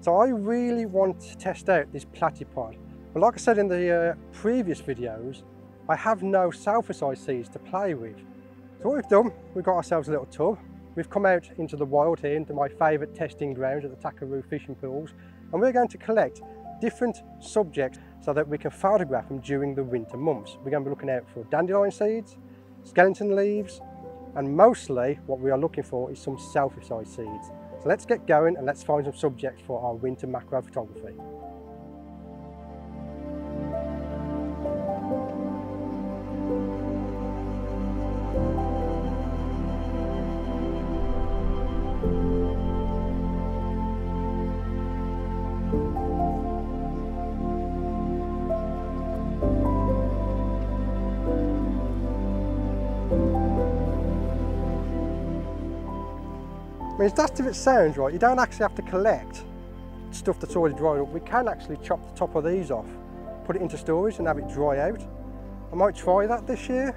So I really want to test out this Platypod. But like I said in the previous videos, I have no salsify seeds to play with. So what we've done, we've got ourselves a little tub. We've come out into the wild here, into my favourite testing grounds at the Takaroo fishing pools, and we're going to collect different subjects so that we can photograph them during the winter months. We're going to be looking out for dandelion seeds, skeleton leaves, and mostly what we are looking for is some salsify seeds. So let's get going and let's find some subjects for our winter macro photography. I mean, as daft as it sounds, right, you don't actually have to collect stuff that's already dried up. We can actually chop the top of these off, put it into storage and have it dry out. I might try that this year,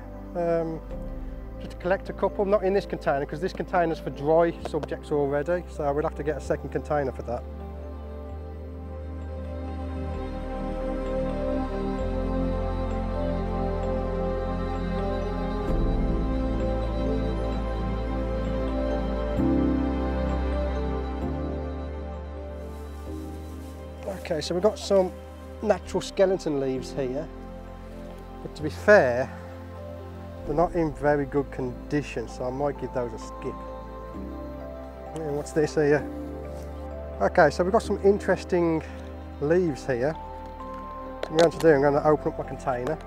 just to collect a couple, not in this container because this container's for dry subjects already, so we'll have to get a second container for that. Okay, so we've got some natural skeleton leaves here, but to be fair, they're not in very good condition, so I might give those a skip. And what's this here? Okay, so we've got some interesting leaves here. What I'm going to do, I'm going to open up my container.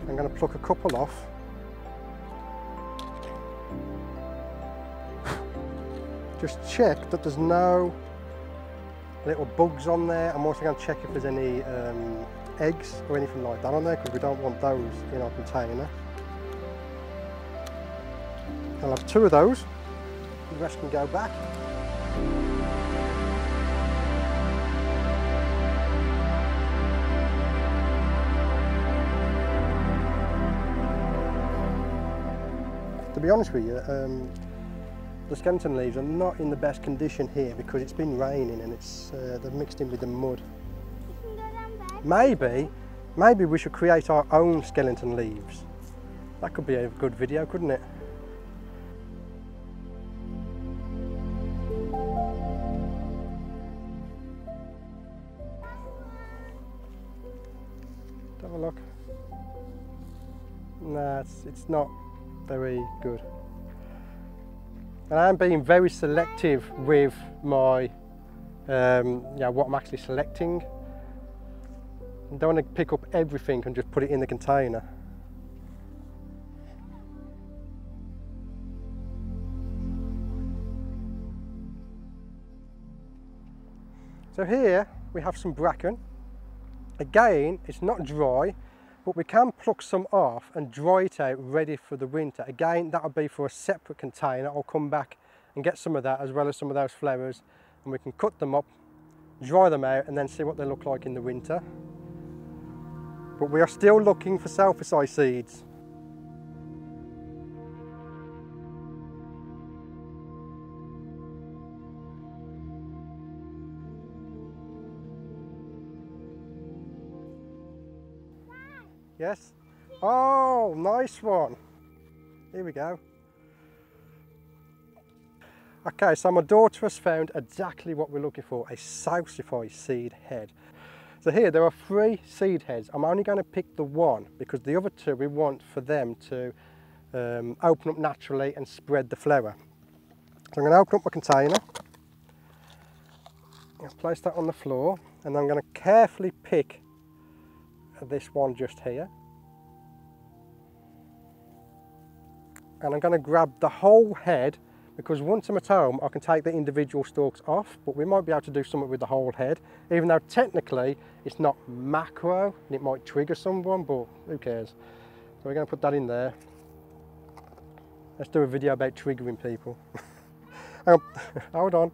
I'm going to pluck a couple off. Just check that there's no little bugs on there. I'm also going to check if there's any eggs or anything like that on there because we don't want those in our container. I'll have 2 of those, the rest can go back. To be honest with you, the skeleton leaves are not in the best condition here because it's been raining and they're mixed in with the mud. Maybe we should create our own skeleton leaves. That could be a good video, couldn't it? Have a look. Nah, it's not very good. And I'm being very selective with my, what I'm actually selecting. I don't want to pick up everything and just put it in the container. So here we have some bracken. Again, it's not dry, but we can pluck some off and dry it out ready for the winter. Again, that would be for a separate container. I'll come back and get some of that as well as some of those flowers, and we can cut them up, dry them out, and then see what they look like in the winter. But we are still looking for salsify seeds. Yes? Oh, nice one. Here we go. Okay, so my daughter has found exactly what we're looking for, a salsify seed head. So here there are 3 seed heads. I'm only going to pick the one because the other 2 we want for them to open up naturally and spread the flower. So I'm going to open up my container. Let's place that on the floor and I'm going to carefully pick this one just here. And I'm going to grab the whole head because once I'm at home I can take the individual stalks off, but we might be able to do something with the whole head, even though technically it's not macro and it might trigger someone, but who cares. So we're going to put that in there. Let's do a video about triggering people. Hold on.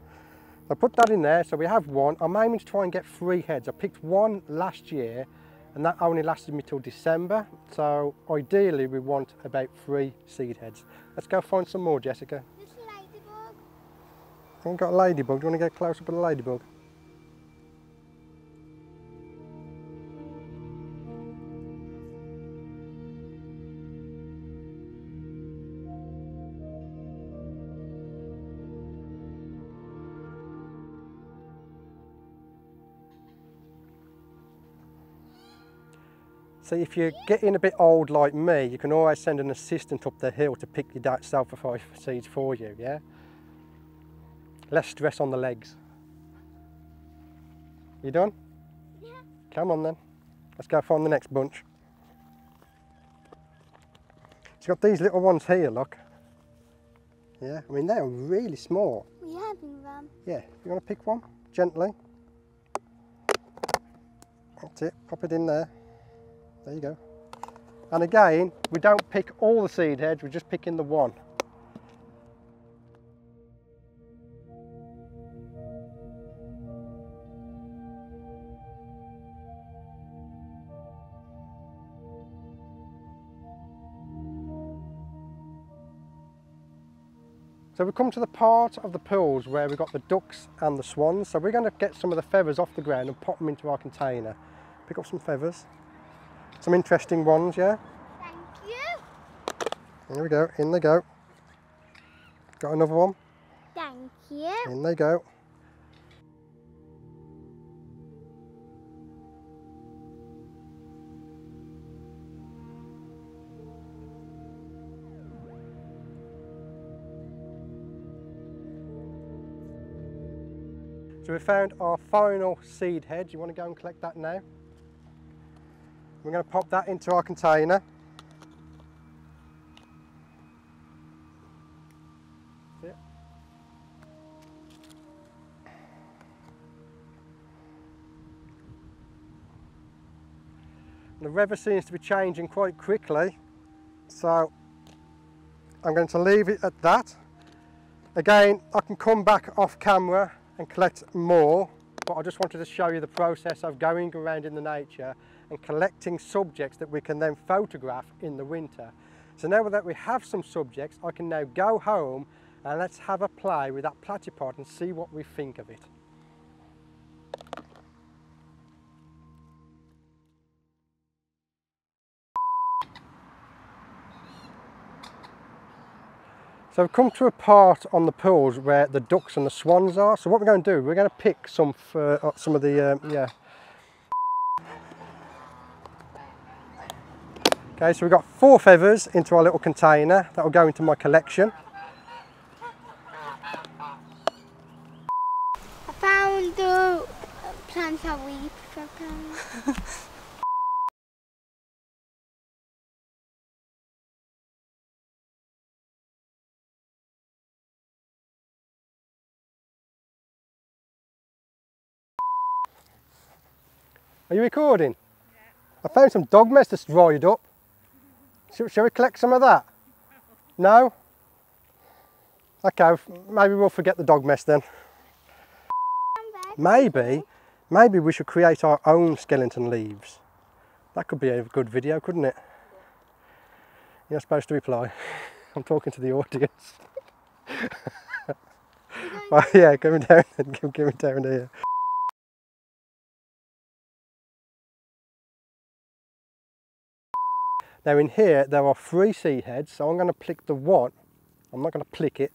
I put that in there, so we have one. I'm aiming to try and get 3 heads. I picked one last year and that only lasted me till December, so ideally we want about 3 seed heads. Let's go find some more, Jessica. We've got a ladybug. Do you want to get close up with a ladybug? So if you're getting a bit old like me, you can always send an assistant up the hill to pick your salsify seeds for you, yeah? Less stress on the legs. You done? Yeah. Come on then. Let's go find the next bunch. It's got these little ones here, look. Yeah, I mean they're really small. We having them? Yeah, you want to pick one? Gently. That's it, pop it in there. There you go. And again, we don't pick all the seed heads, we're just picking the one. So we've come to the part of the pools where we've got the ducks and the swans. So we're going to get some of the feathers off the ground and pop them into our container. Pick up some feathers. Some interesting ones, yeah? Thank you. Here we go, in they go. Got another one? Thank you. In they go. So we found our final seed head. You want to go and collect that now? We're going to pop that into our container. That's it. The weather seems to be changing quite quickly, so I'm going to leave it at that. Again, I can come back off camera and collect more, but I just wanted to show you the process of going around in the nature and collecting subjects that we can then photograph in the winter. So now that we have some subjects, I can now go home and let's have a play with that Platypod and see what we think of it. So we've come to a part on the pools where the ducks and the swans are. So what we're going to do, we're going to pick some of the, yeah. Okay, so we've got 4 feathers into our little container. That will go into my collection. I found the plants that we found. Are you recording? Yeah. I found some dog mess that's dried up. Shall we collect some of that? No? Okay, maybe we'll forget the dog mess then. Maybe we should create our own skeleton leaves. That could be a good video, couldn't it? You're not supposed to reply. I'm talking to the audience. Well, yeah, give me down here. Now in here there are 3 seed heads, so I'm going to pick the one. I'm not going to pick it,